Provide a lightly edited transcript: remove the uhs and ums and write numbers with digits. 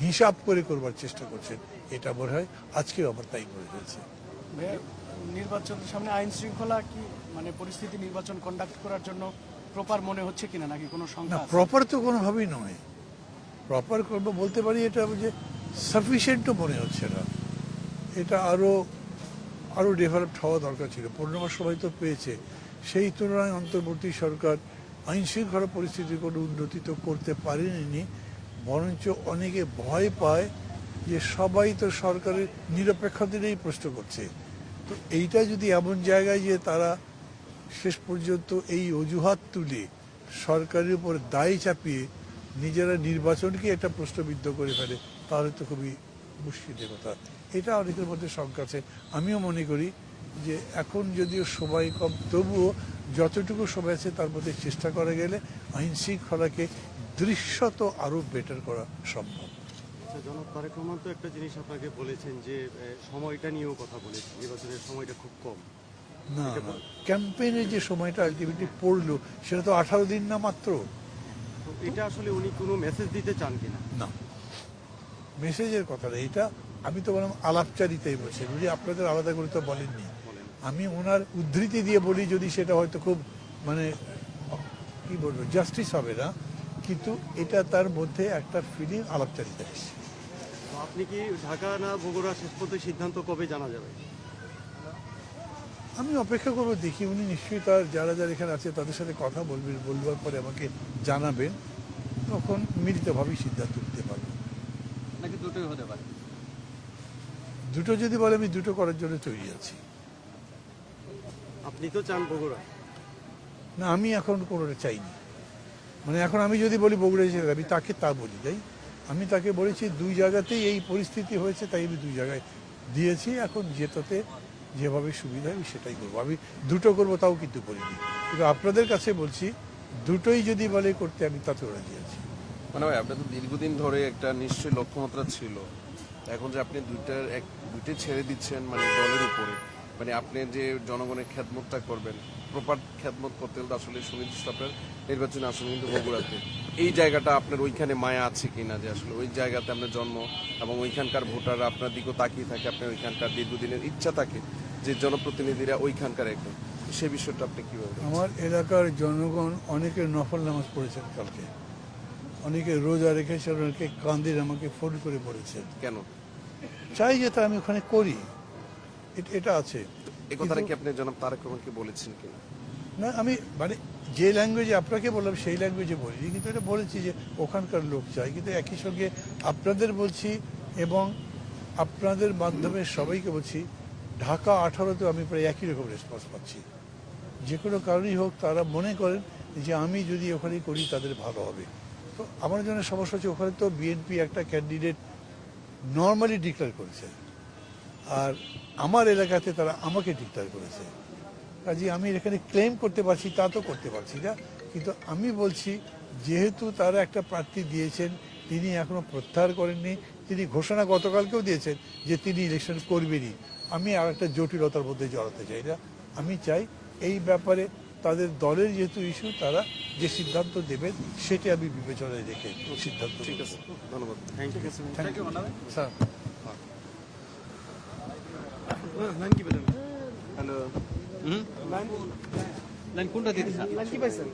হিসাব করে করবার চেষ্টা করছেন, এটা মনে হয় আজকেও আবার তাই মনে হয়েছে। নির্বাচনের সামনে আইন শৃঙ্খলা কি মানে পরিস্থিতি নির্বাচন কন্ডাক্ট করার জন্য প্রপার মনে হচ্ছে কিনা, নাকি কোনো না, সংখ্যা আছে? প্রপার তো কোনোভাবেই নয়। প্রপার করবো বলতে পারি এটা যে সাফিসিয়েন্টও মনে হচ্ছে না। এটা আরও ডেভেলপড হওয়া দরকার ছিল। 15 মাস সময় তো পেয়েছে, সেই তুলনায় অন্তর্বর্তী সরকার আইন শৃঙ্খলা পরিস্থিতির কোনো উন্নতি তো করতে পারেনি, বরঞ্চ অনেকে ভয় পায় যে সবাই তো সরকারের নিরপেক্ষতারই প্রশ্ন করছে। তো এইটা যদি এমন জায়গায় যে তারা শেষ পর্যন্ত এই অজুহাত তুলে সরকারের উপর দায় চাপিয়ে নিজেরা নির্বাচনকে একটা প্রশ্নবিদ্ধ করে ফেলে, তাহলে তো খুবই মুশকিলের কথা। এটা অনেকের মধ্যে শঙ্কা আছে। আমিও মনে করি যে এখন যদিও সময় কম, তবুও যতটুকু সময় আছে তার মধ্যে চেষ্টা করা গেলে আইন শৃঙ্খলাকে দৃশ্যত আরও বেটার করা সম্ভব। জনাব তারেক রহমান তো একটা জিনিস আপনাকে বলেছেন যে সময়টা নিয়েও কথা বলেছেন, নির্বাচনের সময়টা খুব কম। না, ক্যাম্পেইনের যে সময়টা আলটিমেটলি পড়লো সেটা তো 18 দিন না মাত্র। তো এটা আসলে উনি কোনো মেসেজ দিতে চান কিনা? না, মেসেজের কথা না এটা। আমি তো বললাম আলাপচারিতাই বলছেন, উনি আপনাদের আলাদা করে তো বলেননি। আমি ওনার উদ্ধৃতি দিয়ে বলি যদি সেটা হয়তো খুব মানে কি বলবো জাস্টিস হবে না, কিন্তু এটা তার মধ্যে একটা ফিলিং আলাপচারিতা এসছে। তো আপনি কি ঢাকা না বগুড়া শেষ পর্যন্ত সিদ্ধান্ত কবে জানা যাবে? আমি অপেক্ষা করবো, দেখি উনি নিশ্চয়ই তার যারা যারা এখানে আছে তাদের সাথে কথা বলবেন, বলবার পরে আমাকে জানাবেন, তখন মিলিতভাবেই সিদ্ধান্ত নিতে পারবো। নাকি দুটোই হতে পারে? দুটো যদি বলে আমি দুটো করার জন্য তৈরি আছি। আপনি তো চান বগুড়া? না, আমি এখন কোনোটা চাইনি। মানে এখন আমি যদি বলি বগুড়া যেতে, আমি তাকে তা বলি তাই। আমি তাকে বলেছি দুই জায়গাতেই এই পরিস্থিতি হয়েছে, তাই আমি দুই জায়গায় দিয়েছি। এখন যেটাতে যেভাবে সুবিধা হয় সেটাই করবো। আমি দুটো করবো তাও কিন্তু বলিনি, কিন্তু আপনাদের কাছে বলছি দুটোই যদি বলে করতে আমি তাতেও রাজি আছি। মানে ভাই আপনার তো দীর্ঘদিন ধরে একটা নিশ্চয়ই লক্ষ্যমাত্রা ছিল, এখন যে আপনি দুইটাই ছেড়ে দিচ্ছেন মানে দলের উপরে, মানে আপনি যে জনগণের খেদমতটা করবেন, প্রপার খেদমত করতে হলে আসলে সুনির্দিষ্ট আপনার নির্বাচনে আসলে কিন্তু বগুড়াতে এই জায়গাটা আপনার ওইখানে মায়া আছে কিনা, যে আসলে ওই জায়গাতে আপনার জন্ম এবং ওইখানকার ভোটাররা আপনার দিকেও তাকিয়ে থাকে, আপনার ওইখানকার দীর্ঘদিনের ইচ্ছা থাকে যে জনপ্রতিনিধিরা ওইখানকার একদম, সে বিষয়টা আপনি কীভাবে? আমার এলাকার জনগণ অনেকে নফল নামাজ পড়েছেন কালকে, অনেকে রোজা রেখেছেন, অনেকে কান্দির আমাকে ফোন করে বলেছেন কেন চাই যে তা আমি ওখানে করি, এটা আছে। এই কথাটা কি আপনি জনাব তারেক রহমানকে বলেছেন কিনা? না, আমি মানে যে ল্যাঙ্গুয়েজে আপনাকে বললাম সেই ল্যাঙ্গুয়েজে বলিনি, কিন্তু এটা বলেছি যে ওখানকার লোক চাই। কিন্তু একই সঙ্গে আপনাদের বলছি এবং আপনাদের মাধ্যমে সবাইকে বলছি, ঢাকা 18তেও আমি প্রায় একই রকম রেসপন্স পাচ্ছি। যে কোনো কারণেই হোক তারা মনে করেন যে আমি যদি ওখানে করি তাদের ভালো হবে। তো আমার জন্য সমস্যা হচ্ছে ওখানে তো বিএনপি একটা ক্যান্ডিডেট নর্মালি ডিক্লেয়ার করেছে, আর আমার এলাকাতে তারা আমাকে ডিক্লেয়ার করেছে। কাজে আমি এখানে ক্লেম করতে পারছি তা তো করতে পারছি না, কিন্তু আমি বলছি যেহেতু তারা একটা প্রার্থী দিয়েছেন, তিনি এখনো প্রত্যাহার করেননি, তিনি ঘোষণা গতকালকেও দিয়েছেন যে তিনি ইলেকশন করবেনই। আমি আর একটা জটিলতার মধ্যে জড়াতে চাই না। আমি চাই এই ব্যাপারে তাদের দলের যেহেতু ইস্যু, তারা যে সিদ্ধান্ত দেবেন সেটি আমি বিবেচনায় রেখে সিদ্ধান্ত। ঠিক আছে, ধন্যবাদ। Thank you sir. Hello. Line কোনটা দিতে লাইন কি পাইছেন?